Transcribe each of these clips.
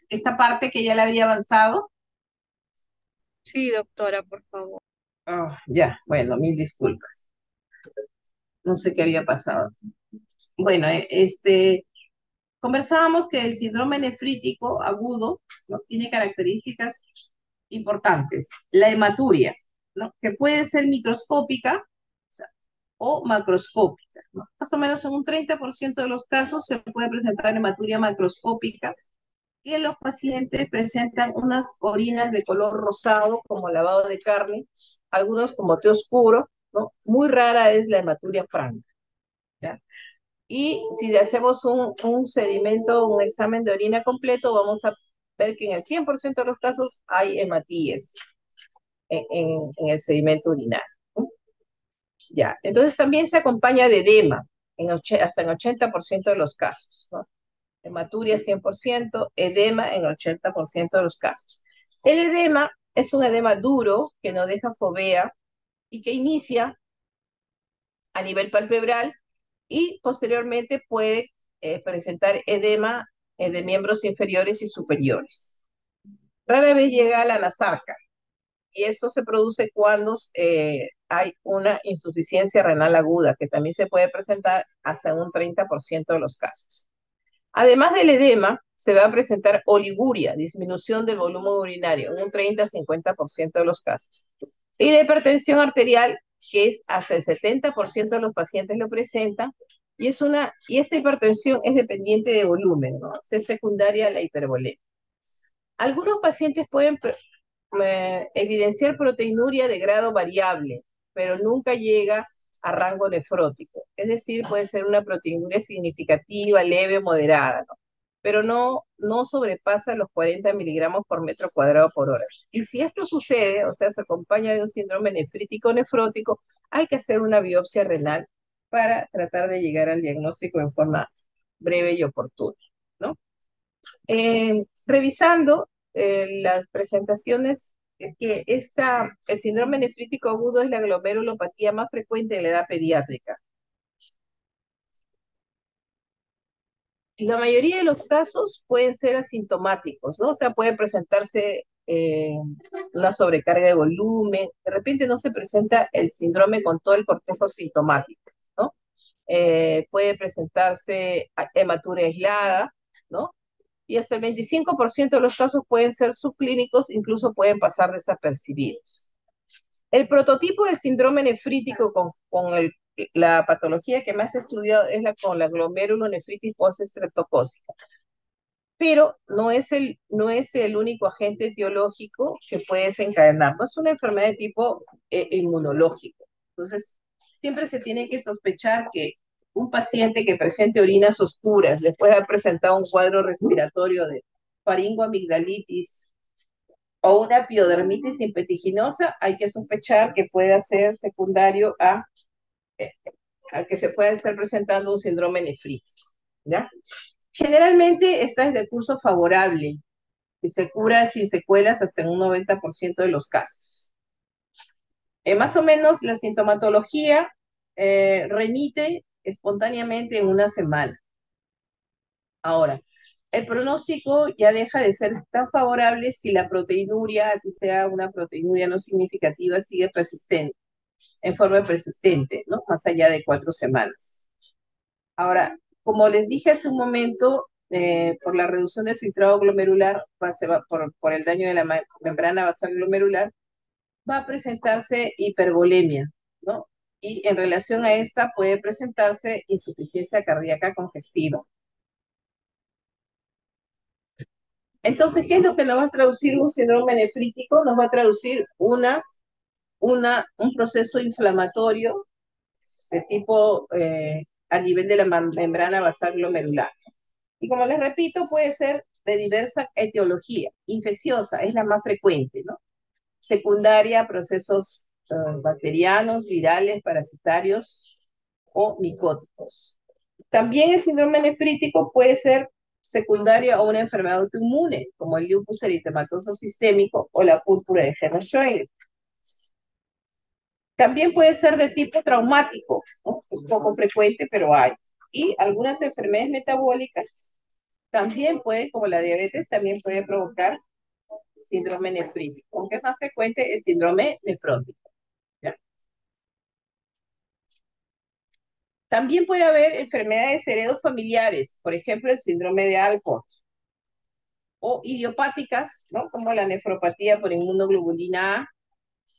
esta parte que ya la había avanzado? Sí, doctora, por favor. Ya, bueno, mil disculpas. No sé qué había pasado. Bueno, conversábamos que el síndrome nefrítico agudo, ¿no? Tiene características importantes. La hematuria, ¿no? Que puede ser microscópica, o sea, o macroscópica, ¿no? Más o menos en un 30% de los casos se puede presentar hematuria macroscópica, que los pacientes presentan unas orinas de color rosado, como lavado de carne, algunos como té oscuro, ¿no? Muy rara es la hematuria franca, ¿ya? Y si le hacemos un sedimento, un examen de orina completo, vamos a ver que en el 100% de los casos hay hematíes en el sedimento urinario, ¿no? Ya, entonces también se acompaña de edema, hasta en 80% de los casos, ¿no? Hematuria 100%, edema en 80% de los casos. El edema es un edema duro que no deja fovea y que inicia a nivel palpebral y posteriormente puede presentar edema de miembros inferiores y superiores. Rara vez llega a la nasarca y esto se produce cuando hay una insuficiencia renal aguda, que también se puede presentar hasta en un 30% de los casos. Además del edema, se va a presentar oliguria, disminución del volumen urinario, en un 30-50% de los casos. Y la hipertensión arterial, que es hasta el 70% de los pacientes lo presentan, y esta hipertensión es dependiente de volumen, ¿no? Es secundaria a la hipervolemia. Algunos pacientes pueden evidenciar proteinuria de grado variable, pero nunca llega a rango nefrótico. Es decir, puede ser una proteinuria significativa, leve o moderada, ¿no? Pero no sobrepasa los 40 miligramos por metro cuadrado por hora. Y si esto sucede, o sea, se acompaña de un síndrome nefrítico nefrótico, hay que hacer una biopsia renal para tratar de llegar al diagnóstico en forma breve y oportuna, ¿no? Revisando las presentaciones, el síndrome nefrítico agudo es la glomerulopatía más frecuente en la edad pediátrica. La mayoría de los casos pueden ser asintomáticos, ¿no? O sea, puede presentarse una sobrecarga de volumen, de repente no se presenta el síndrome con todo el cortejo sintomático, ¿no? Puede presentarse hematuria aislada, ¿no? Y hasta el 25% de los casos pueden ser subclínicos, incluso pueden pasar desapercibidos. El prototipo de síndrome nefrítico la patología que más he estudiado es con la glomerulonefritis postestreptocócica, pero no es el único agente etiológico que puede desencadenar, no es una enfermedad de tipo inmunológico. Entonces, siempre se tiene que sospechar que un paciente que presente orinas oscuras, después de haber presentado un cuadro respiratorio de faringoamigdalitis o una piodermitis impetiginosa, hay que sospechar que pueda ser secundario eh, a que se pueda estar presentando un síndrome nefrítico, ¿ya? Generalmente esta es de curso favorable y se cura sin secuelas hasta en un 90% de los casos. Más o menos la sintomatología remite espontáneamente en una semana. Ahora, el pronóstico ya deja de ser tan favorable si la proteinuria, así sea una proteinuria no significativa, sigue persistente, en forma persistente, ¿no? Más allá de 4 semanas. Ahora, como les dije hace un momento, por la reducción del filtrado glomerular, por el daño de la membrana basal glomerular, va a presentarse hipervolemia, ¿no? Y en relación a esta puede presentarse insuficiencia cardíaca congestiva. Entonces, ¿qué es lo que nos va a traducir un síndrome nefrítico? Nos va a traducir un proceso inflamatorio de tipo a nivel de la membrana basal glomerular. Y como les repito, puede ser de diversa etiología. Infecciosa es la más frecuente, ¿no? Secundaria, procesos bacterianos, virales, parasitarios o micóticos. También el síndrome nefrítico puede ser secundario a una enfermedad autoinmune, como el lupus eritematoso sistémico o la púrpura de Herrmann-Schönlein. También puede ser de tipo traumático, ¿no? Es poco frecuente, pero hay. Y algunas enfermedades metabólicas También puede, como la diabetes, también puede provocar síndrome nefrítico, aunque es más frecuente el síndrome nefrótico. ¿Ya? También puede haber enfermedades heredofamiliares, por ejemplo, el síndrome de Alport, o idiopáticas, ¿no? Como la nefropatía por inmunoglobulina A,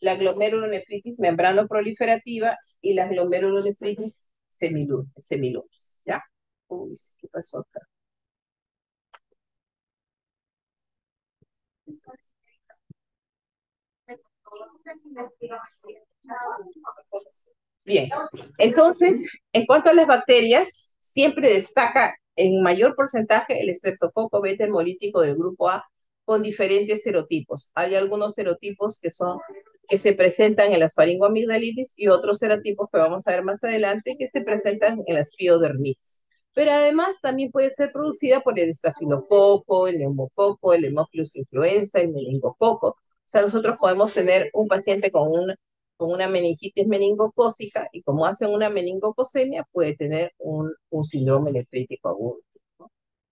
la glomerulonefritis membranoproliferativa y la glomerulonefritis semilumis, ¿ya? Uy, ¿qué pasó acá? Bien, entonces, en cuanto a las bacterias, siempre destaca en mayor porcentaje el estreptococo beta hemolítico del grupo A con diferentes serotipos. Hay algunos serotipos que se presentan en las faringoamigdalitis y otros serotipos que vamos a ver más adelante que se presentan en las piodermitis. Pero además también puede ser producida por el estafilococo, el neumococo, el Haemophilus influenza, el meningococo. O sea, nosotros podemos tener un paciente con una meningitis meningocócica y como hacen una meningocosemia puede tener un síndrome nefrítico agudo.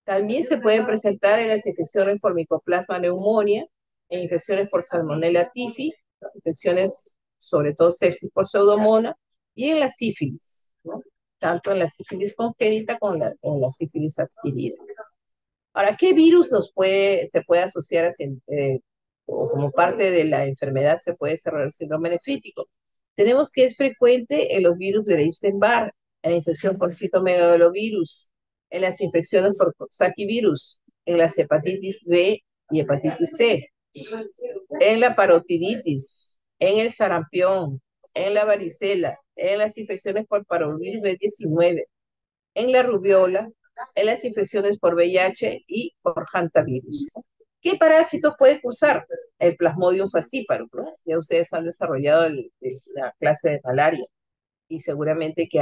También se pueden presentar en las infecciones por Mycoplasma pneumonia, en infecciones por Salmonella typhi, ¿no? Infecciones sobre todo sepsis por Pseudomonas y en la sífilis, ¿no? Tanto en la sífilis congénita como en la sífilis adquirida. Ahora, ¿qué virus se puede asociar o como parte de la enfermedad se puede desarrollar el síndrome nefrítico? Tenemos que es frecuente en los virus de Epstein-Barr, en la infección por citomegalovirus, en las infecciones por Coxsackie-virus, en las hepatitis B y hepatitis C, en la parotiditis, en el sarampión, en la varicela, en las infecciones por parvovirus B19, en la rubiola, en las infecciones por VIH y por hantavirus. ¿Qué parásitos puede cursar? El Plasmodium falciparum, ¿no? Ya ustedes han desarrollado la clase de malaria y seguramente que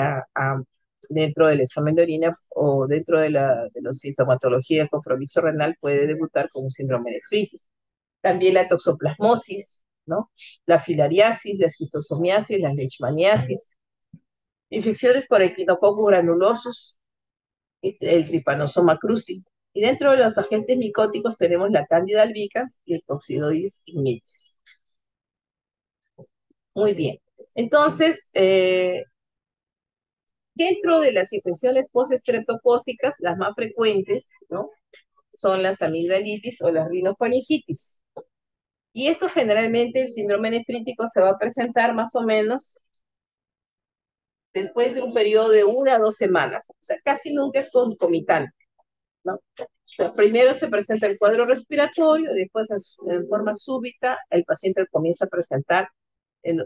dentro del examen de orina o dentro de la sintomatología de compromiso renal puede debutar con un síndrome nefrítico. También la toxoplasmosis, ¿no? La filariasis, la esquistosomiasis, la leishmaniasis, infecciones por equinococcus granulosus, el Trypanosoma cruzi. Y dentro de los agentes micóticos tenemos la Candida albicans y el Coccidioides ignitis. Muy bien. Entonces, dentro de las infecciones postestreptocócicas, las más frecuentes, ¿no? Son las amigdalitis o las rinofaringitis. Y esto generalmente, el síndrome nefrítico se va a presentar más o menos después de un periodo de 1 a 2 semanas. O sea, casi nunca es concomitante, ¿no? Primero se presenta el cuadro respiratorio, después en forma súbita el paciente comienza a presentar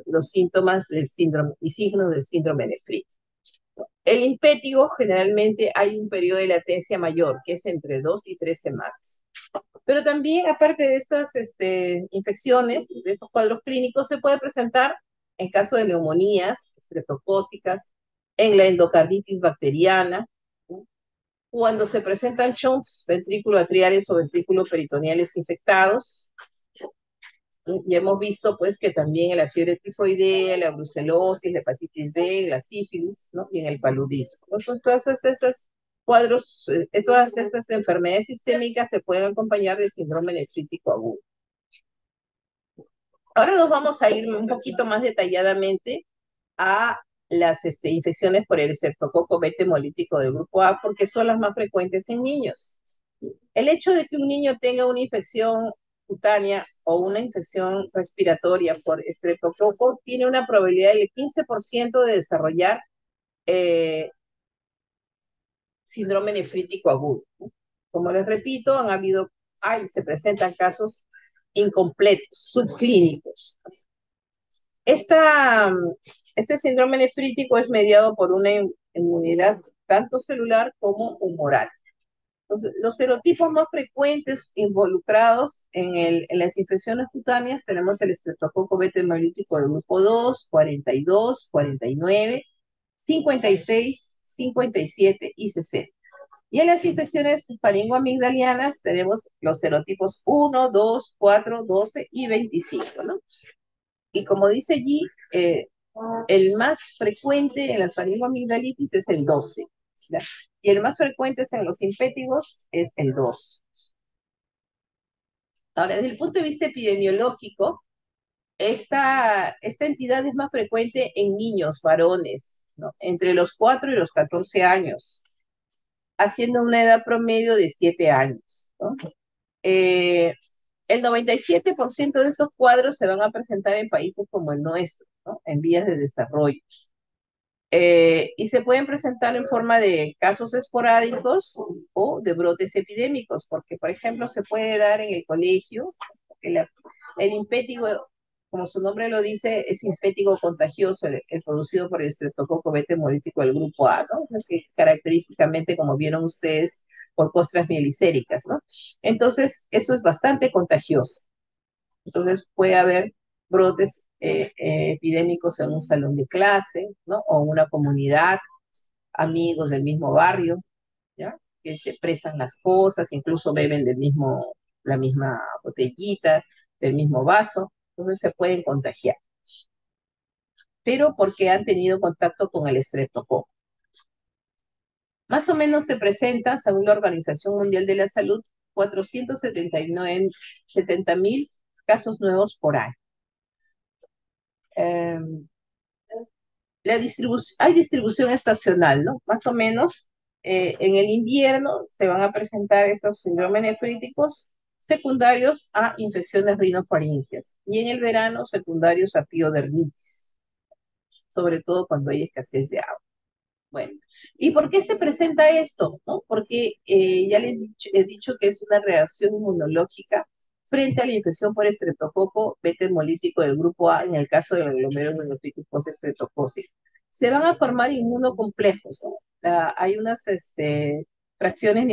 los síntomas del síndrome y signos del síndrome nefrítico. El impétigo generalmente hay un periodo de latencia mayor, que es entre 2 y 3 semanas. Pero también, aparte de estas infecciones, de estos cuadros clínicos, se puede presentar en caso de neumonías estreptocócicas, en la endocarditis bacteriana, ¿no? Cuando se presentan shunts ventrículo-atriales o ventrículo-peritoneales infectados. Ya hemos visto pues que también en la fiebre tifoidea, la brucelosis, la hepatitis B, la sífilis, ¿no? Y en el paludismo. Entonces, todas esas cuadros, todas esas enfermedades sistémicas se pueden acompañar de síndrome nefrítico agudo. Ahora nos vamos a ir un poquito más detalladamente a las infecciones por el estreptococo beta hemolítico del grupo A, porque son las más frecuentes en niños. El hecho de que un niño tenga una infección cutánea o una infección respiratoria por estreptococo tiene una probabilidad del 15% de desarrollar eh, síndrome nefrítico agudo. Como les repito, se presentan casos incompletos, subclínicos. Este síndrome nefrítico es mediado por una inmunidad tanto celular como humoral. Entonces, los serotipos más frecuentes involucrados en las infecciones cutáneas tenemos el estreptococo beta hemolítico del grupo 2, 42, 49, 56, 57 y 60. Y en las infecciones faringoamigdalianas tenemos los serotipos 1, 2, 4, 12 y 25, ¿no? Y como dice allí, el más frecuente en la faringoamigdalitis es el 12. ¿ya? Y el más frecuente en los impétigos es el 2. Ahora, desde el punto de vista epidemiológico, esta entidad es más frecuente en niños, varones, ¿no? Entre los 4 y los 14 años, haciendo una edad promedio de 7 años, ¿no? Eh, el 97% de estos cuadros se van a presentar en países como el nuestro, ¿no? En vías de desarrollo. Y se pueden presentar en forma de casos esporádicos o de brotes epidémicos, porque, por ejemplo, se puede dar en el colegio. El, el impétigo, como su nombre lo dice, es impétigo contagioso, el producido por el estreptococo beta hemolítico del grupo A, ¿no? O sea, que característicamente, como vieron ustedes, por costras mielicéricas, ¿no? Entonces, eso es bastante contagioso. Entonces puede haber brotes epidémicos en un salón de clase, ¿no? O en una comunidad, amigos del mismo barrio, ¿ya? Que se prestan las cosas, incluso beben la misma botellita, del mismo vaso, entonces se pueden contagiar, pero porque han tenido contacto con el estreptococo. Más o menos se presentan, según la Organización Mundial de la Salud, 470.000 casos nuevos por año. Eh, hay distribución estacional, ¿no? Más o menos, en el invierno se van a presentar estos síndromes nefríticos secundarios a infecciones rinofaringeas y en el verano secundarios a piodermitis, sobre todo cuando hay escasez de agua. Bueno, ¿y por qué se presenta esto? ¿No? Porque ya he dicho que es una reacción inmunológica frente a la infección por estreptococo beta hemolítico del grupo A en el caso del glomerulonefritis post-estreptocócico. Se van a formar inmunocomplejos, ¿no? Hay unas fracciones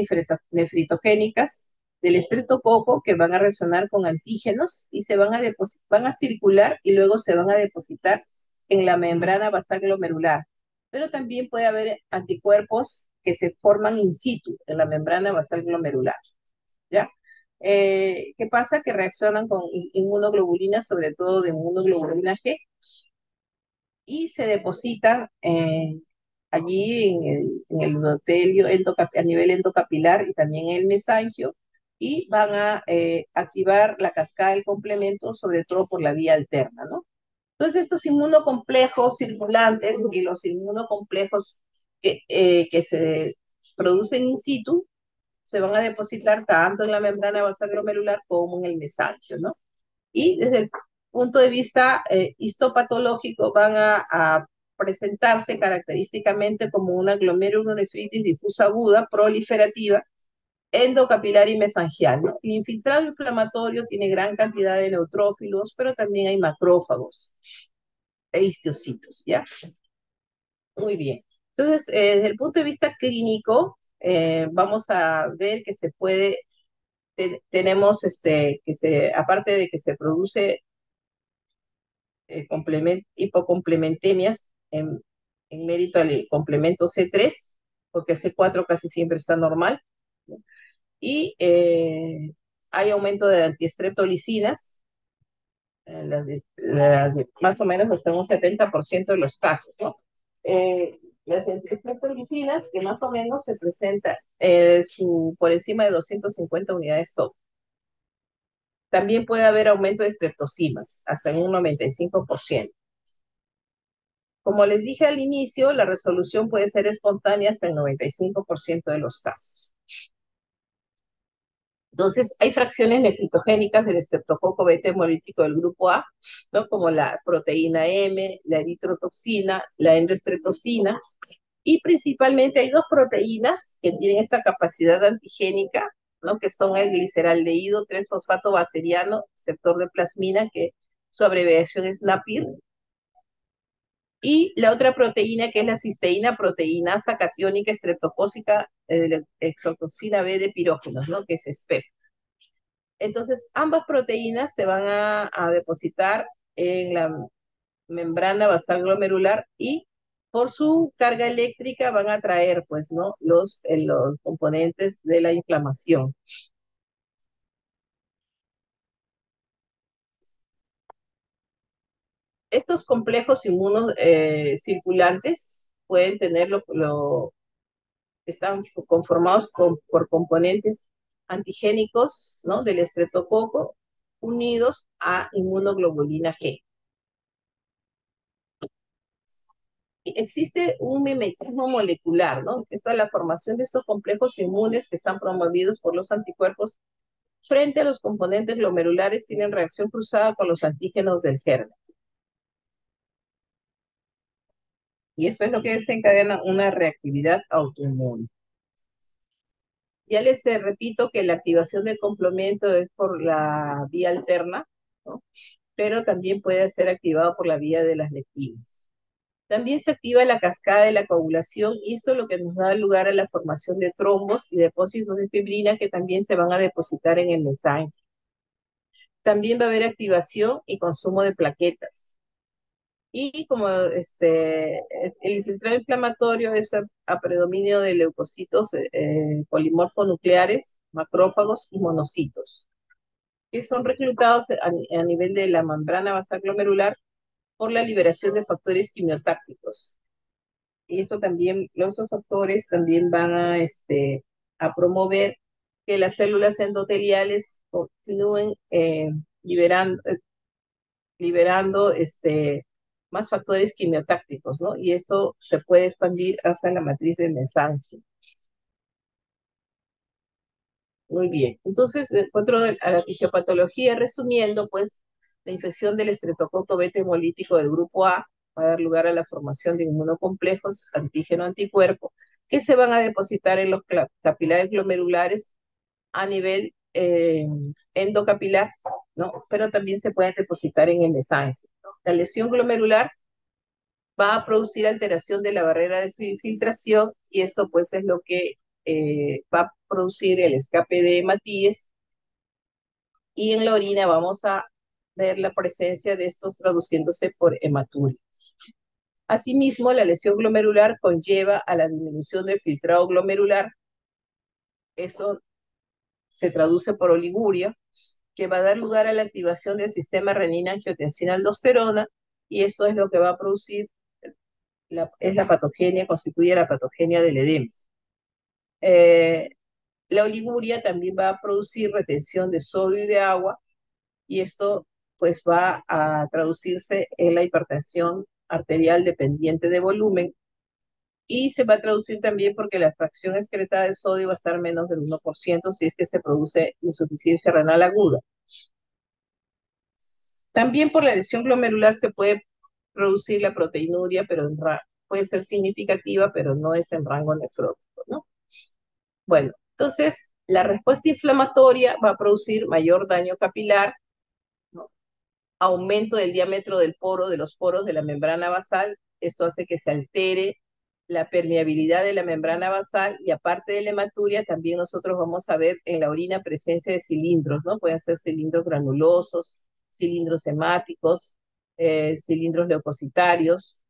nefritogénicas del estreptococo que van a reaccionar con antígenos y van a circular y luego se van a depositar en la membrana basal glomerular, pero también puede haber anticuerpos que se forman in situ en la membrana basal glomerular, ¿ya? ¿Qué pasa? Que reaccionan con inmunoglobulinas, sobre todo de inmunoglobulina G, y se depositan allí en el endotelio a nivel endocapilar y también en el mesangio, y van a activar la cascada del complemento, sobre todo por la vía alterna, ¿no? Entonces, estos inmunocomplejos circulantes y los inmunocomplejos que se producen in situ se van a depositar tanto en la membrana basal glomerular como en el mesangio, ¿no? Y desde el punto de vista histopatológico van a presentarse característicamente como una glomerulonefritis difusa aguda proliferativa endocapilar y mesangial, ¿no? El infiltrado inflamatorio tiene gran cantidad de neutrófilos, pero también hay macrófagos e histocitos, ¿ya? Muy bien. Entonces, desde el punto de vista clínico, vamos a ver que tenemos aparte de que se produce hipocomplementemias en mérito al complemento C3, porque C4 casi siempre está normal, ¿no? Y hay aumento de antiestreptolicinas, más o menos hasta un 70% de los casos, ¿no? Las antiestreptolicinas, que más o menos se presenta por encima de 250 unidades TOP. También puede haber aumento de streptocinas, hasta en un 95%. Como les dije al inicio, la resolución puede ser espontánea hasta el 95% de los casos. Entonces, hay fracciones nefritogénicas del estreptococo beta hemolítico del grupo A, ¿no? Como la proteína M, la eritrotoxina, la endoestreptocina, y principalmente hay dos proteínas que tienen esta capacidad antigénica, ¿no? Que son el gliceraldehído 3-fosfato bacteriano, receptor de plasmina, que su abreviación es NAPIR, y la otra proteína que es la cisteína proteinasa catiónica estreptocócica, la exotoxina B de pirógenos, ¿no? Que es SPEP. Entonces, ambas proteínas se van a depositar en la membrana basal glomerular y por su carga eléctrica van a traer, pues, ¿no? Los componentes de la inflamación. Estos complejos inmunos circulantes pueden tener están conformados por componentes antigénicos, ¿no? Del estreptococo unidos a inmunoglobulina G. Existe un mimetismo molecular, ¿no? Esta es la formación de estos complejos inmunes que están promovidos por los anticuerpos frente a los componentes glomerulares, tienen reacción cruzada con los antígenos del germen. Y eso es lo que desencadena una reactividad autoinmune. Ya les repito que la activación del complemento es por la vía alterna, ¿no? Pero también puede ser activado por la vía de las lectinas. También se activa la cascada de la coagulación y esto es lo que nos da lugar a la formación de trombos y depósitos de fibrina que también se van a depositar en el mesangio. También va a haber activación y consumo de plaquetas. Y como el infiltrado inflamatorio es a predominio de leucocitos polimorfonucleares, macrófagos y monocitos, que son reclutados a nivel de la membrana basal glomerular por la liberación de factores quimiotácticos. Y eso también, los factores también van a promover que las células endoteliales continúen liberando más factores quimiotácticos, ¿no? Y esto se puede expandir hasta la matriz del mesangio. Muy bien. Entonces, en cuanto a la fisiopatología, resumiendo, pues, la infección del estreptococo beta hemolítico del grupo A va a dar lugar a la formación de inmunocomplejos antígeno-anticuerpo que se van a depositar en los capilares glomerulares a nivel endocapilar, ¿no? Pero también se pueden depositar en el mesangio, ¿no? La lesión glomerular va a producir alteración de la barrera de filtración y esto pues es lo que va a producir el escape de hematíes y en la orina vamos a ver la presencia de estos traduciéndose por hematuria. Asimismo, la lesión glomerular conlleva a la disminución del filtrado glomerular. Eso se traduce por oliguria, que va a dar lugar a la activación del sistema renina-angiotensina-aldosterona y esto es lo que va a producir es la patogenia, constituye la patogenia del edema. Eh, la oliguria también va a producir retención de sodio y de agua y esto pues va a traducirse en la hipertensión arterial dependiente de volumen y se va a traducir también porque la fracción excretada de sodio va a estar menos del 1% si es que se produce insuficiencia renal aguda. También por la lesión glomerular se puede producir la proteinuria, pero puede ser significativa, pero no es en rango nefrótico, ¿no? Bueno, entonces la respuesta inflamatoria va a producir mayor daño capilar, ¿no? Aumento del diámetro del poro, de los poros de la membrana basal. Esto hace que se altere la permeabilidad de la membrana basal y aparte de la hematuria, también nosotros vamos a ver en la orina presencia de cilindros, ¿no? Pueden ser cilindros granulosos, cilindros hemáticos, cilindros leucocitarios.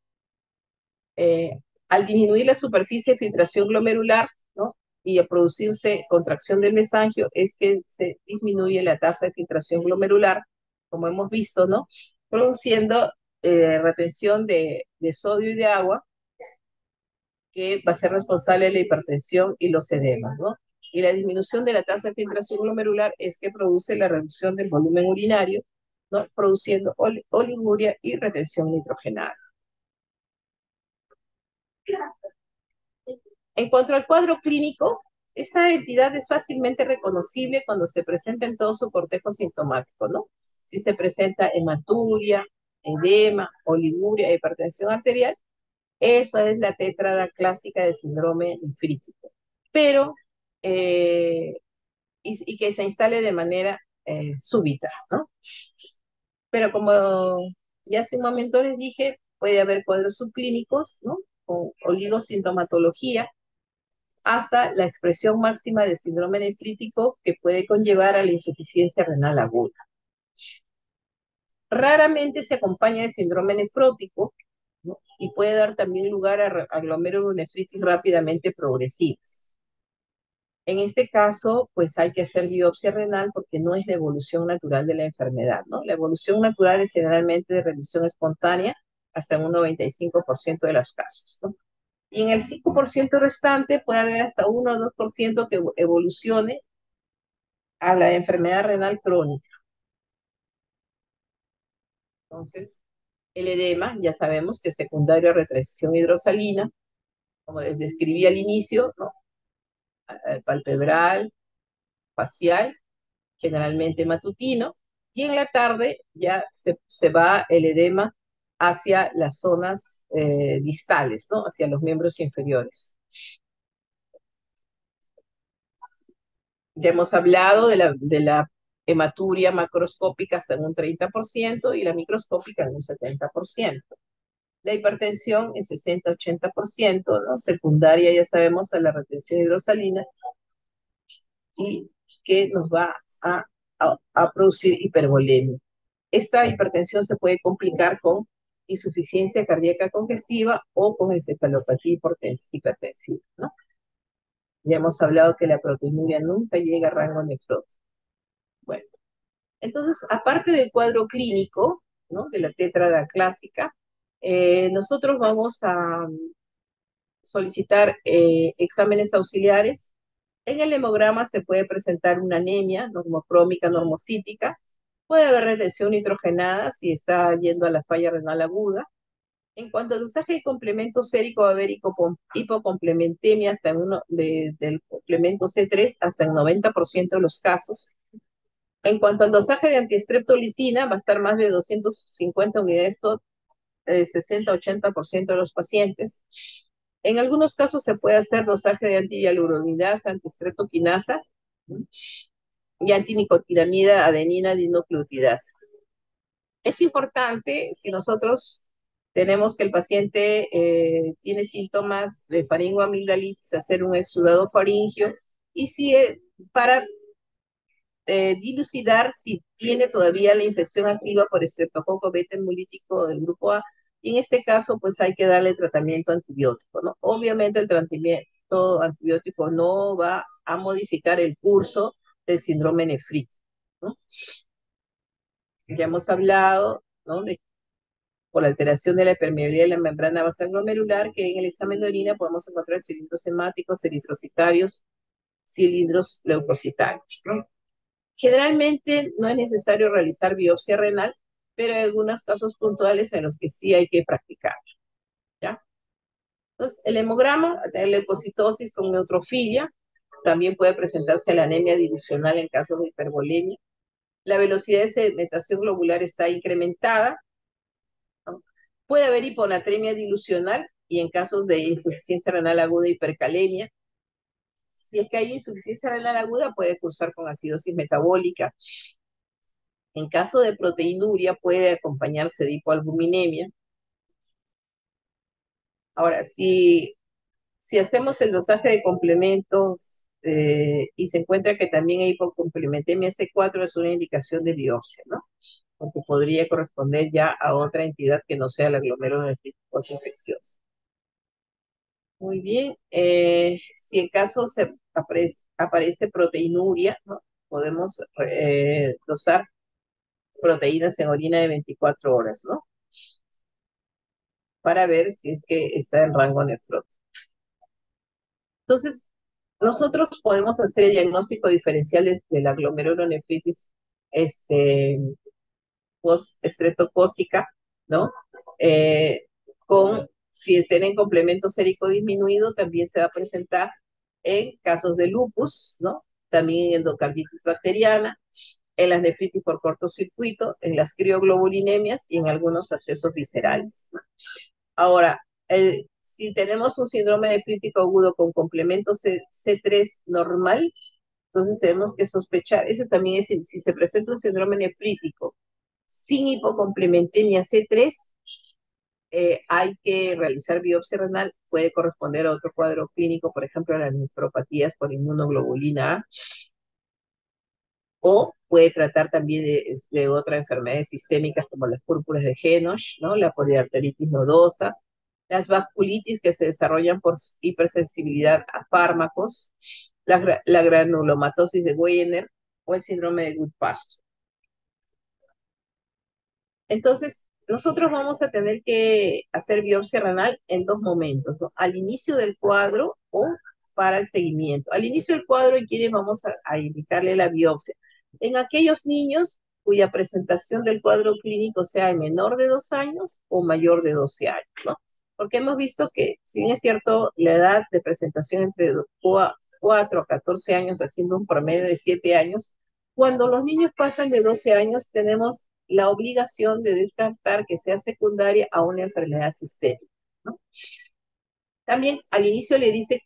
Al disminuir la superficie de filtración glomerular, ¿no? Y a producirse contracción del mesangio, es que se disminuye la tasa de filtración glomerular, como hemos visto, ¿no? Produciendo retención de sodio y de agua, que va a ser responsable de la hipertensión y los edemas, ¿no? Y la disminución de la tasa de filtración glomerular es que produce la reducción del volumen urinario, ¿no? Produciendo oliguria y retención nitrogenada. En cuanto al cuadro clínico, esta entidad es fácilmente reconocible cuando se presenta en todo su cortejo sintomático, ¿no? Si se presenta hematuria, edema, oliguria, hipertensión arterial, eso es la tétrada clásica de síndrome nefrítico. Pero, y que se instale de manera súbita, ¿no? Pero como ya hace un momento les dije, puede haber cuadros subclínicos, ¿no? Con oligosintomatología, hasta la expresión máxima del síndrome nefrítico que puede conllevar a la insuficiencia renal aguda. Raramente se acompaña de síndrome nefrótico, ¿no? Y puede dar también lugar a glomerulonefritis rápidamente progresivas. En este caso, pues hay que hacer biopsia renal porque no es la evolución natural de la enfermedad, ¿no? La evolución natural es generalmente de remisión espontánea hasta en un 95% de los casos, ¿no? Y en el 5% restante puede haber hasta 1 o 2% que evolucione a la enfermedad renal crónica. Entonces, el edema, ya sabemos que es secundario a retracción hidrosalina, como les describí al inicio, ¿no? Palpebral, facial, generalmente matutino, y en la tarde ya se va el edema hacia las zonas distales, ¿no? Hacia los miembros inferiores. Ya hemos hablado de la hematuria macroscópica hasta en un 30% y la microscópica en un 70%. La hipertensión en 60-80%, ¿no? Secundaria, ya sabemos, a la retención hidrosalina y que nos va a producir hipervolemia. Esta hipertensión se puede complicar con insuficiencia cardíaca congestiva o con encefalopatía hipertensiva, ¿no? Ya hemos hablado que la proteinuria nunca llega a rango nefrótico. Bueno, entonces, aparte del cuadro clínico, ¿no? De la tétrada clásica, nosotros vamos a solicitar exámenes auxiliares. En el hemograma se puede presentar una anemia normocrómica, normocítica. Puede haber retención nitrogenada si está yendo a la falla renal aguda. En cuanto al dosaje de complemento sérico, va a haber hipocomplementemia hasta del complemento C3 hasta el 90% de los casos. En cuanto al dosaje de antiestreptolicina, va a estar más de 250 unidades, 60-80% de los pacientes. En algunos casos se puede hacer dosaje de antihialuronidasa, antistreptoquinasa y antinicotinamida adenina dinucleotidasa. Es importante, si nosotros tenemos que el paciente tiene síntomas de faringoamigdalitis, hacer un exudado faringio y si para dilucidar si tiene todavía la infección activa por estreptococo beta hemolítico del grupo A. Y en este caso, pues hay que darle tratamiento antibiótico, ¿no? Obviamente el tratamiento antibiótico no va a modificar el curso del síndrome nefrítico, ¿no? Ya hemos hablado, ¿no? Por la alteración de la permeabilidad de la membrana basal glomerular, que en el examen de orina podemos encontrar cilindros hemáticos, eritrocitarios, cilindros leucocitarios, ¿no? Generalmente no es necesario realizar biopsia renal, pero hay algunos casos puntuales en los que sí hay que practicar, ¿ya? Entonces, el hemograma, la leucocitosis con neutrofilia, también puede presentarse la anemia dilucional en casos de hipervolemia. La velocidad de sedimentación globular está incrementada, ¿no? Puede haber hiponatremia dilucional y en casos de insuficiencia renal aguda, hipercalemia. Si es que hay insuficiencia renal aguda, puede cursar con acidosis metabólica. En caso de proteinuria puede acompañarse de hipoalbuminemia. Ahora, si hacemos el dosaje de complementos y se encuentra que también hay hipocomplementemia C4, es una indicación de biopsia, ¿no? Porque podría corresponder ya a otra entidad que no sea la glomerulonefritis infecciosa. Muy bien. Si en caso aparece proteinuria, ¿no? Podemos dosar proteínas en orina de 24 horas, ¿no? Para ver si es que está en rango nefrótico. Entonces, nosotros podemos hacer el diagnóstico diferencial de la glomerulonefritis post-estreptocócica, ¿no? Eh, si tienen complemento sérico disminuido, también se va a presentar en casos de lupus, ¿no? También en endocarditis bacteriana, en las nefritis por cortocircuito, en las crioglobulinemias y en algunos abscesos viscerales, ¿no? Ahora, si tenemos un síndrome nefrítico agudo con complemento C3 normal, entonces tenemos que sospechar, ese también es, si se presenta un síndrome nefrítico sin hipocomplementemia C3, hay que realizar biopsia renal, puede corresponder a otro cuadro clínico, por ejemplo, a las nefropatías por inmunoglobulina A, o puede tratar también de otras enfermedades sistémicas como las púrpuras de Henoch, ¿no? La poliarteritis nodosa, las vasculitis que se desarrollan por hipersensibilidad a fármacos, la granulomatosis de Wegener o el síndrome de Goodpasture. Entonces, nosotros vamos a tener que hacer biopsia renal en dos momentos, ¿no? Al inicio del cuadro o para el seguimiento. Al inicio del cuadro, ¿en quienes vamos a indicarle la biopsia? En aquellos niños cuya presentación del cuadro clínico sea menor de 2 años o mayor de 12 años, ¿no? Porque hemos visto que, si bien es cierto, la edad de presentación entre 4 a 14 años, haciendo un promedio de 7 años, cuando los niños pasan de 12 años, tenemos la obligación de descartar que sea secundaria a una enfermedad sistémica, ¿no? También al inicio les dije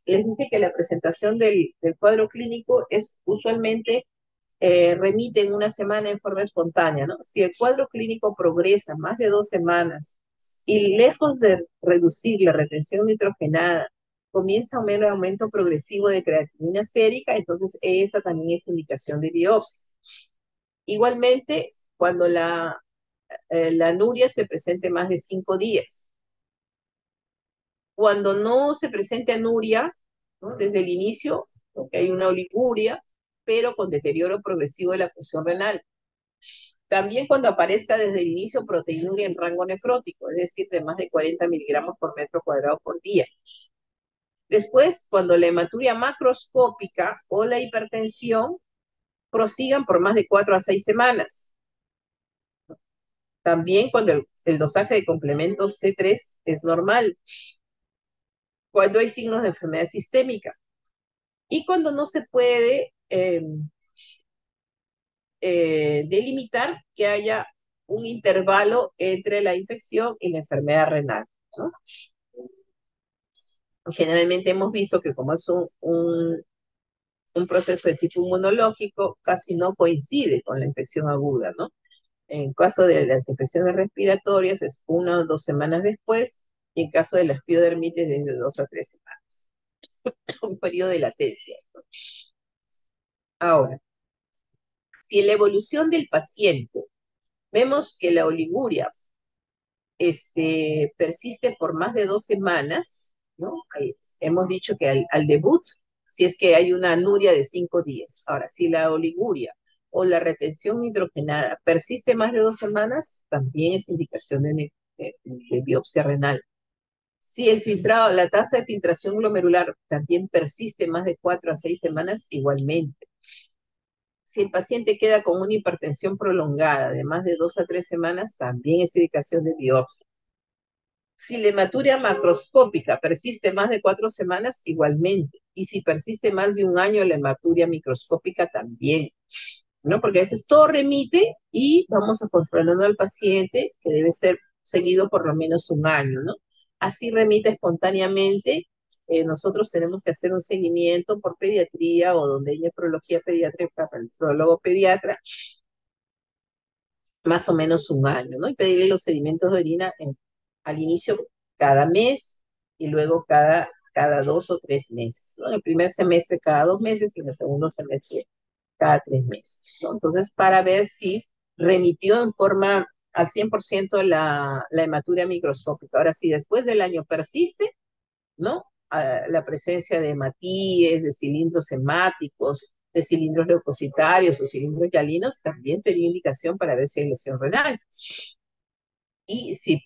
que la presentación del cuadro clínico es usualmente remite en una semana en forma espontánea, ¿no? Si el cuadro clínico progresa más de 2 semanas y lejos de reducir la retención nitrogenada, comienza un aumento progresivo de creatinina sérica, entonces esa también es indicación de biopsia. Igualmente, cuando la anuria se presente más de 5 días. Cuando no se presente anuria, ¿no? Desde el inicio, porque hay una oliguria, pero con deterioro progresivo de la función renal. También cuando aparezca desde el inicio proteinuria en rango nefrótico, es decir, de más de 40 miligramos por metro cuadrado por día. Después, cuando la hematuria macroscópica o la hipertensión prosigan por más de 4 a 6 semanas. También cuando el dosaje de complemento C3 es normal. Cuando hay signos de enfermedad sistémica. Y cuando no se puede delimitar que haya un intervalo entre la infección y la enfermedad renal, ¿no? Generalmente hemos visto que como es un proceso de tipo inmunológico, casi no coincide con la infección aguda, ¿no? En caso de las infecciones respiratorias es 1 o 2 semanas después, y en caso de las piodermitis desde 2 a 3 semanas. Un periodo de latencia, ¿no? Ahora, si en la evolución del paciente vemos que la oliguria persiste por más de 2 semanas, ¿no? Hemos dicho que al debut, si es que hay una anuria de 5 días. Ahora, si la oliguria o la retención hidrogenada persiste más de 2 semanas, también es indicación de biopsia renal. Si el filtrado, la tasa de filtración glomerular también persiste más de 4 a 6 semanas, igualmente. Si el paciente queda con una hipertensión prolongada de más de 2 a 3 semanas, también es indicación de biopsia. Si la hematuria macroscópica persiste más de 4 semanas, igualmente. Y si persiste más de un año, la hematuria microscópica también, ¿no? Porque a veces todo remite y vamos a controlando al paciente, que debe ser seguido por lo menos un año, ¿no? Así remite espontáneamente. Nosotros tenemos que hacer un seguimiento por pediatría o donde hay nefrología pediátrica para el nefrólogo pediatra, más o menos un año, ¿no? Y pedirle los sedimentos de orina al inicio cada mes y luego cada 2 o 3 meses, ¿no? En el primer semestre cada 2 meses y en el segundo semestre cada 3 meses, ¿no? Entonces, para ver si remitió en forma al 100% la hematuria microscópica. Ahora, si después del año persiste, ¿no? La presencia de hematíes, de cilindros hemáticos, de cilindros leucocitarios o cilindros hialinos, también sería indicación para ver si hay lesión renal. Y si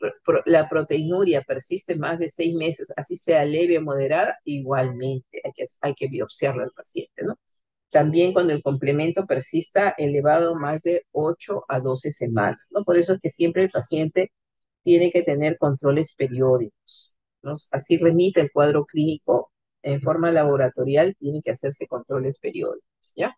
la proteinuria persiste más de 6 meses, así sea leve o moderada, igualmente hay que biopsiarlo al paciente, ¿no? También cuando el complemento persista elevado más de 8 a 12 semanas, ¿no? Por eso es que siempre el paciente tiene que tener controles periódicos, ¿no? Así remite el cuadro clínico en forma laboratorial, tiene que hacerse controles periódicos, ¿ya?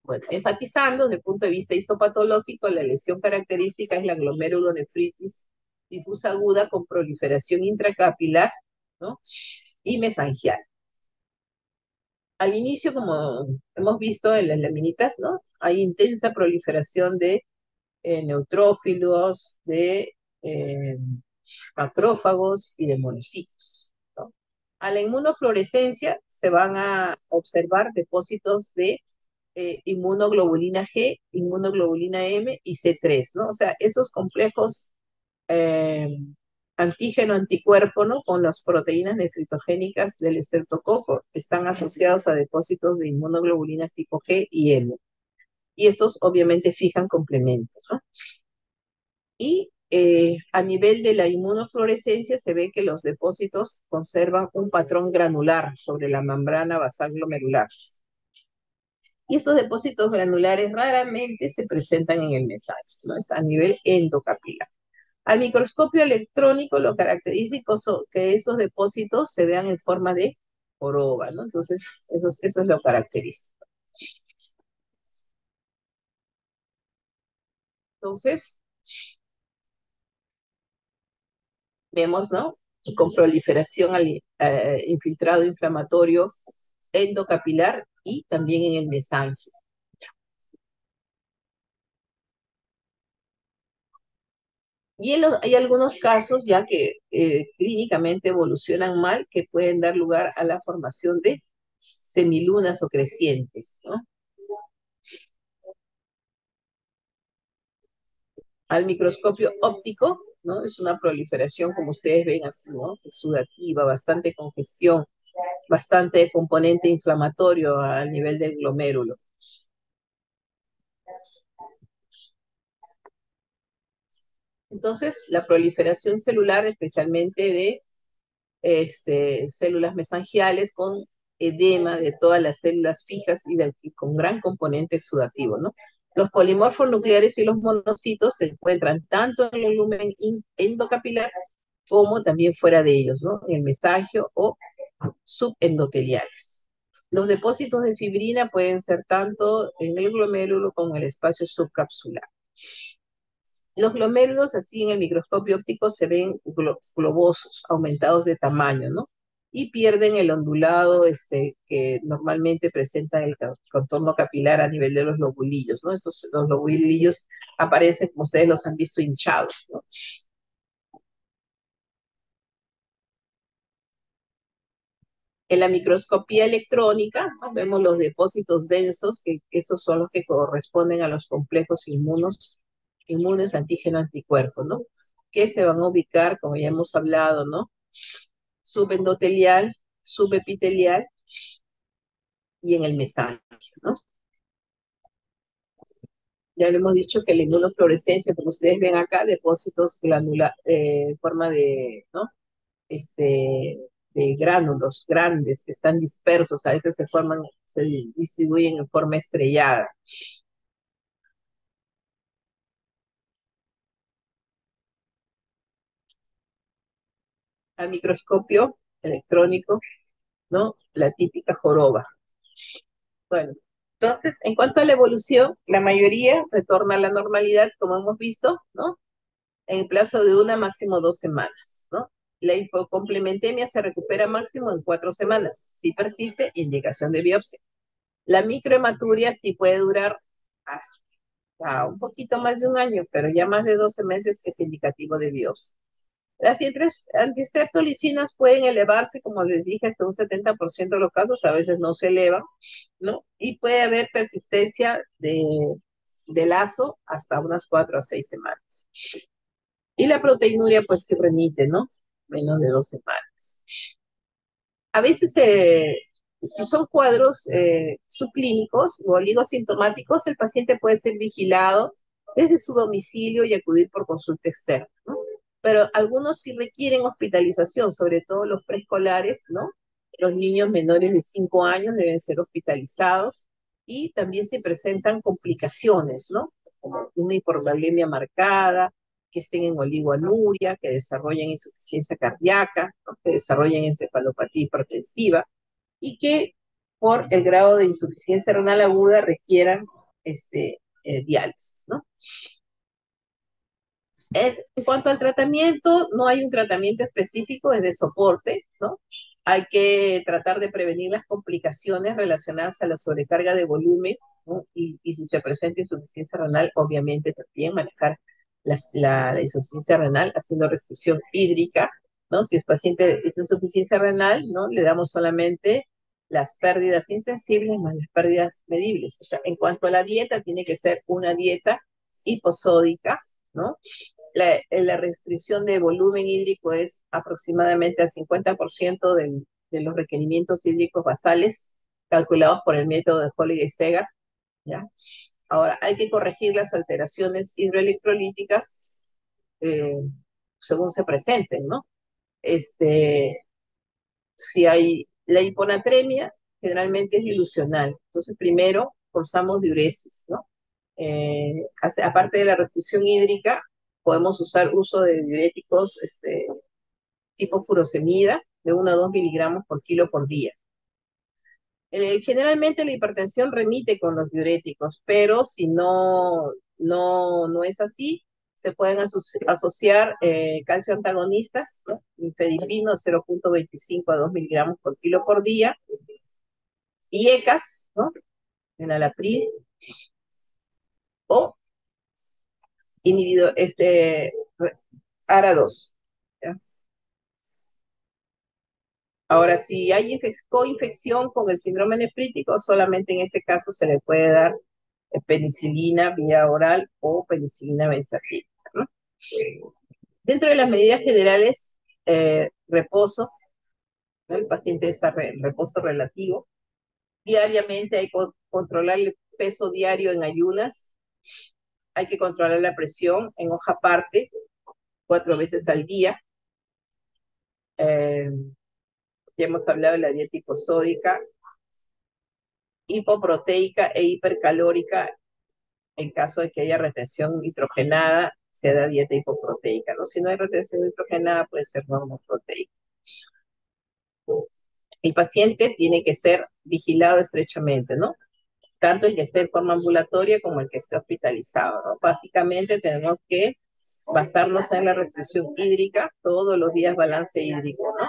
Bueno, enfatizando desde el punto de vista histopatológico, la lesión característica es la glomerulonefritis difusa aguda con proliferación intracapilar, ¿no? Y mesangial. Al inicio, como hemos visto en las laminitas, ¿no? Hay intensa proliferación de neutrófilos, de macrófagos y de monocitos, ¿no? A la inmunofluorescencia se van a observar depósitos de inmunoglobulina G, inmunoglobulina M y C3, ¿no? O sea, esos complejos eh, antígeno-anticuerpo, ¿no? Con las proteínas nefritogénicas del estreptococo están asociados a depósitos de inmunoglobulinas tipo G y M. Y estos obviamente fijan complementos, ¿no? Y a nivel de la inmunofluorescencia se ve que los depósitos conservan un patrón granular sobre la membrana basal glomerular. Y estos depósitos granulares raramente se presentan en el mesange, ¿no? Es a nivel endocapilar. Al microscopio electrónico lo característico es que estos depósitos se vean en forma de joroba, ¿no? Entonces, eso es lo característico. Entonces, vemos, ¿no? Con proliferación al infiltrado inflamatorio endocapilar y también en el mesangio. Y hay algunos casos ya que clínicamente evolucionan mal que pueden dar lugar a la formación de semilunas o crecientes, ¿no? Al microscopio óptico, ¿no? Es una proliferación, como ustedes ven, así, ¿no? Exudativa, bastante congestión, bastante componente inflamatorio al nivel del glomérulo. Entonces, la proliferación celular, especialmente de células mesangiales con edema de todas las células fijas y con gran componente exudativo, ¿no? Los polimorfos nucleares y los monocitos se encuentran tanto en el lumen endocapilar como también fuera de ellos, ¿no? En el mesagio o subendoteliales. Los depósitos de fibrina pueden ser tanto en el glomérulo como en el espacio subcapsular. Los glomérulos, así en el microscopio óptico, se ven globosos, aumentados de tamaño, ¿no? Y pierden el ondulado que normalmente presenta el contorno capilar a nivel de los lobulillos, ¿no? Los lobulillos aparecen, como ustedes los han visto, hinchados, ¿no? En la microscopía electrónica, ¿no? Vemos los depósitos densos, que estos son los que corresponden a los complejos inmunes antígeno-anticuerpo, ¿no? Que se van a ubicar, como ya hemos hablado, ¿no? Subendotelial, subepitelial y en el mesangio, ¿no? Ya le hemos dicho que la inmunofluorescencia, como ustedes ven acá, depósitos glandular, en forma de, ¿no? De gránulos grandes que están dispersos, a veces se distribuyen en forma estrellada. Al microscopio electrónico, ¿no? La típica joroba. Bueno, entonces, en cuanto a la evolución, la mayoría retorna a la normalidad, como hemos visto, ¿no? En el plazo de una, máximo 2 semanas, ¿no? La hipocomplementemia se recupera máximo en 4 semanas, si persiste, indicación de biopsia. La microhematuria sí puede durar hasta un poquito más de un año, pero ya más de 12 meses es indicativo de biopsia. Las antistreptolicinas pueden elevarse, como les dije, hasta un 70% de los casos, a veces no se elevan, ¿no? Y puede haber persistencia de lazo hasta unas 4 a 6 semanas. Y la proteinuria, pues, se remite, ¿no? Menos de 2 semanas. A veces, si son cuadros subclínicos o oligosintomáticos, el paciente puede ser vigilado desde su domicilio y acudir por consulta externa, ¿no? Pero algunos sí requieren hospitalización, sobre todo los preescolares, ¿no? Los niños menores de 5 años deben ser hospitalizados y también se presentan complicaciones, ¿no? Como una hiporglucemia marcada, que estén en oligoanuria, que desarrollen insuficiencia cardíaca, ¿no? Que desarrollen encefalopatía hipertensiva y que por el grado de insuficiencia renal aguda requieran diálisis, ¿no? En cuanto al tratamiento, no hay un tratamiento específico, es de soporte, ¿no? Hay que tratar de prevenir las complicaciones relacionadas a la sobrecarga de volumen, ¿no? Y si se presenta insuficiencia renal, obviamente también manejar la insuficiencia renal haciendo restricción hídrica, ¿no? Si el paciente es insuficiencia renal, ¿no? Le damos solamente las pérdidas insensibles más las pérdidas medibles. O sea, en cuanto a la dieta, tiene que ser una dieta hiposódica, ¿no? La restricción de volumen hídrico es aproximadamente al 50% de los requerimientos hídricos basales calculados por el método de Holliday-Segar, ¿ya? Ahora, hay que corregir las alteraciones hidroelectrolíticas eh, según se presenten, ¿no? Este, si hay la hiponatremia, generalmente es dilucional. Entonces, primero forzamos diuresis, ¿no? Aparte de la restricción hídrica, podemos usar uso de diuréticos tipo furosemida de 1 a 2 miligramos por kilo por día. Generalmente la hipertensión remite con los diuréticos, pero si no es así, se pueden asociar calcio antagonistas, ¿no? Nifedipino 0,25 a 2 miligramos por kilo por día, y ECAS, ¿no? Enalapril, o inhibidor, ARA2. ¿Ya? Ahora, si hay coinfección con el síndrome nefrítico, solamente en ese caso se le puede dar penicilina vía oral o penicilina benzatina, ¿no? Dentro de las medidas generales, reposo, ¿no? El paciente está en reposo relativo. Diariamente hay que controlar el peso diario en ayunas. Hay que controlar la presión en hoja aparte 4 veces al día. Eh, ya hemos hablado de la dieta hiposódica, hipoproteica e hipercalórica. En caso de que haya retención nitrogenada, se da dieta hipoproteica, ¿no? Si no hay retención nitrogenada, puede ser normoproteica. El paciente tiene que ser vigilado estrechamente, ¿no? Tanto el que esté en forma ambulatoria como el que esté hospitalizado, ¿no? Básicamente tenemos que basarnos en la restricción hídrica, todos los días balance hídrico, ¿no?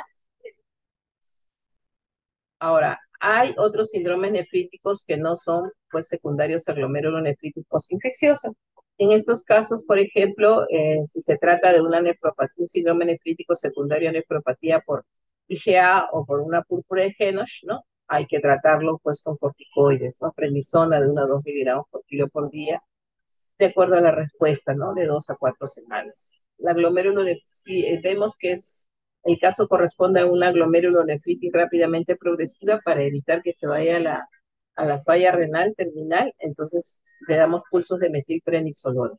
Ahora, hay otros síndromes nefríticos que no son, pues, secundarios a glomerulonefritis postinfecciosa. En estos casos, por ejemplo, si se trata de una nefropatía, un síndrome nefrítico secundario a nefropatía por IgA o por una púrpura de Henoch, ¿no? Hay que tratarlo, pues, con corticoides, ¿no? Prednisona de 1 a 2 miligramos por kilo por día, de acuerdo a la respuesta, ¿no? De 2 a 4 semanas. La glomerulonefritis, si vemos que el caso corresponde a una glomerulonefritis rápidamente progresiva para evitar que se vaya a la falla renal terminal, entonces le damos pulsos de metilprednisolona.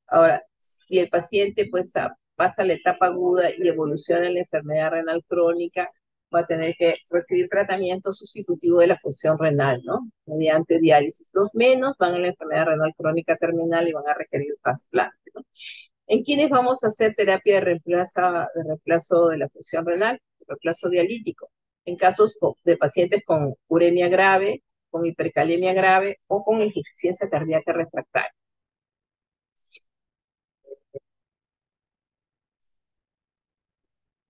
Ahora, si el paciente pues pasa la etapa aguda y evoluciona en la enfermedad renal crónica, va a tener que recibir tratamiento sustitutivo de la función renal, ¿no? Mediante diálisis. Los menos van a la enfermedad renal crónica terminal y van a requerir trasplante, ¿no? ¿En quiénes vamos a hacer terapia de reemplazo de la función renal? Reemplazo dialítico. En casos de pacientes con uremia grave, con hipercalemia grave o con insuficiencia cardíaca refractaria.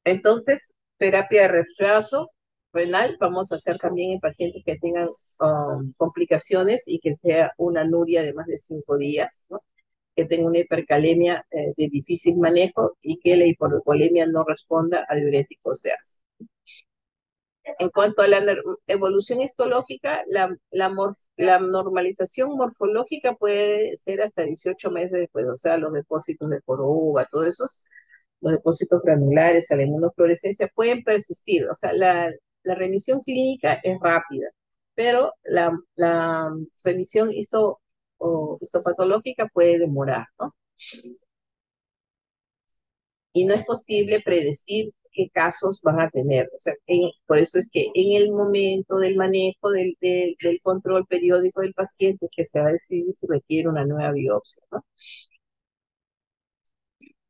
Entonces, terapia de reemplazo renal vamos a hacer también en pacientes que tengan complicaciones y que sea una anuria de más de 5 días, ¿no? Que tenga una hipercalemia de difícil manejo y que la hipovolemia no responda a diuréticos de ácido. En cuanto a la evolución histológica, la normalización morfológica puede ser hasta 18 meses después, o sea, los depósitos de Coroba, todos esos, los depósitos granulares, a la inmunofluorescencia pueden persistir, o sea, la remisión clínica es rápida, pero la remisión histopatológica puede demorar, ¿no? Y no es posible predecir qué casos van a tener. O sea, por eso es que en el momento del manejo del control periódico del paciente que se va a decidir si requiere una nueva biopsia, ¿no?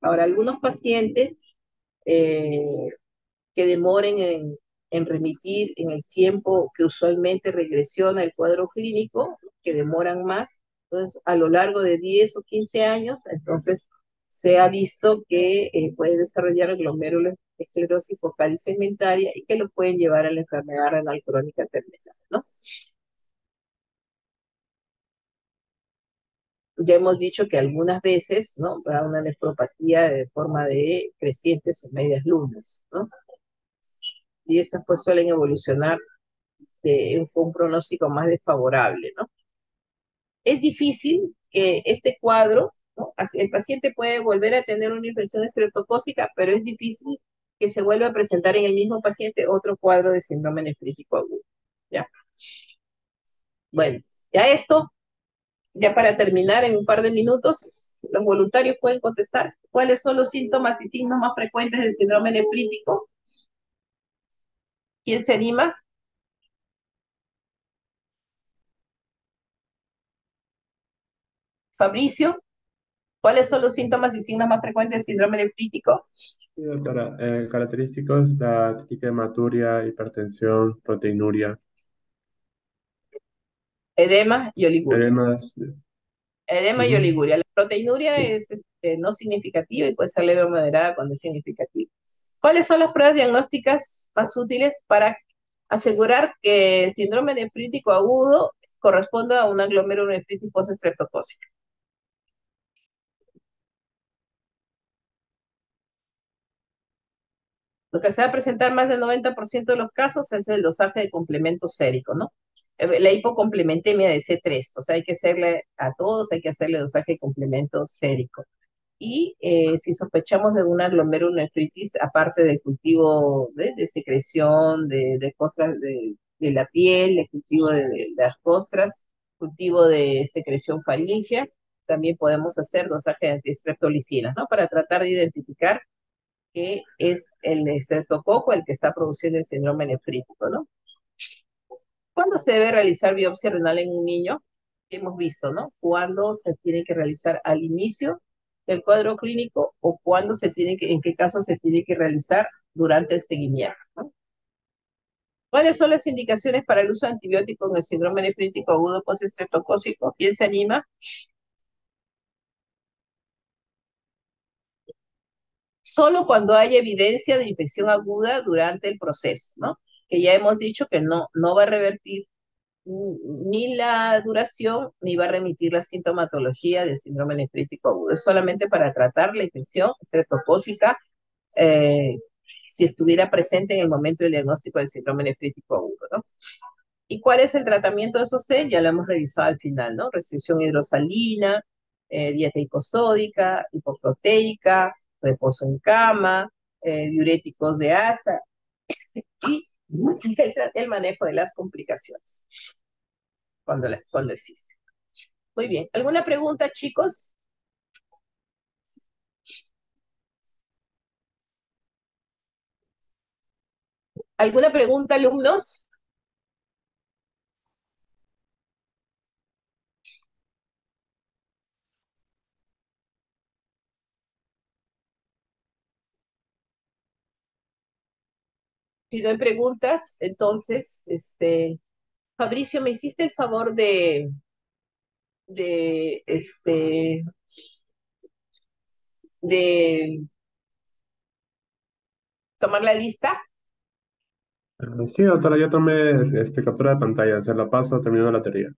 Ahora, algunos pacientes eh, que demoren en remitir en el tiempo que usualmente regresiona el cuadro clínico, que demoran más, entonces a lo largo de 10 o 15 años, entonces se ha visto que puede desarrollar glomerulosclerosis focal y segmentaria y que lo pueden llevar a la enfermedad renal crónica terminal, ¿no? Ya hemos dicho que algunas veces, ¿no? Va a una nefropatía de forma de crecientes o medias lunas, ¿no? Y estas pues suelen evolucionar un pronóstico más desfavorable, ¿no? Es difícil que este cuadro, ¿no? El paciente puede volver a tener una infección estreptocócica, pero es difícil que se vuelva a presentar en el mismo paciente otro cuadro de síndrome nefrítico agudo, ¿ya? Bueno, ya esto Ya para terminar, en un par de minutos, los voluntarios pueden contestar cuáles son los síntomas y signos más frecuentes del síndrome nefrítico. ¿Quién se anima? Fabricio, ¿cuáles son los síntomas y signos más frecuentes del síndrome nefrítico? Sí, doctora. Característicos, la típica hematuria, hipertensión, proteinuria, Edema y oliguria. edemas. Edema y Ujú. oliguria. La proteinuria es no significativa y puede ser leve o moderada cuando es significativa. ¿Cuáles son las pruebas diagnósticas más útiles para asegurar que el síndrome nefrítico agudo corresponde a una glomerulonefritis postestreptocócica? Lo que se va a presentar más del 90% de los casos es el dosaje de complemento sérico, ¿no? La hipocomplementemia de C3, o sea, hay que hacerle a todos, hay que hacerle dosaje de complemento sérico. Y si sospechamos de una glomerulonefritis, aparte del cultivo de secreción de costras de la piel, de cultivo de las costras, cultivo de secreción faríngea, también podemos hacer dosaje de antistreptolicinas, ¿no? Para tratar de identificar que es el estreptococo el que está produciendo el síndrome nefrítico, ¿no? ¿Cuándo se debe realizar biopsia renal en un niño? Hemos visto, ¿no? ¿Cuándo se tiene que realizar al inicio del cuadro clínico o cuándo se tiene que, en qué caso se tiene que realizar durante el seguimiento, ¿no? ¿Cuáles son las indicaciones para el uso de antibióticos en el síndrome nefrítico agudo postestreptocócico? ¿Quién se anima? Solo cuando hay evidencia de infección aguda durante el proceso, ¿no? Que ya hemos dicho que no va a revertir ni la duración ni va a remitir la sintomatología del síndrome nefrítico agudo. Es solamente para tratar la infección estreptocócica eh, si estuviera presente en el momento del diagnóstico del síndrome nefrítico agudo, ¿no? ¿Y cuál es el tratamiento de sostén? Ya lo hemos revisado al final, ¿no? Restricción hidrosalina, dieta hiposódica, hipoproteica, reposo en cama, diuréticos de asa y el manejo de las complicaciones cuando existe. Muy bien. ¿Alguna pregunta, chicos? ¿Alguna pregunta, alumnos? Si no hay preguntas, entonces, Fabricio, ¿me hiciste el favor de, este, de tomar la lista? Sí, doctora, ya tomé captura de pantalla, se la paso terminando la teoría.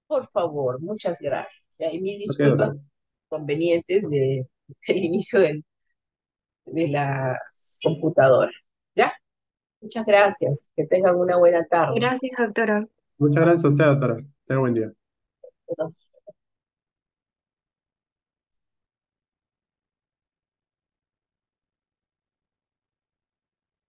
Por favor, muchas gracias. Y mil Ok, disculpas doctora. convenientes del inicio de la computadora. ¿Ya? Muchas gracias. Que tengan una buena tarde. Gracias, doctora. Muchas gracias a usted, doctora. Tenga buen día. Nos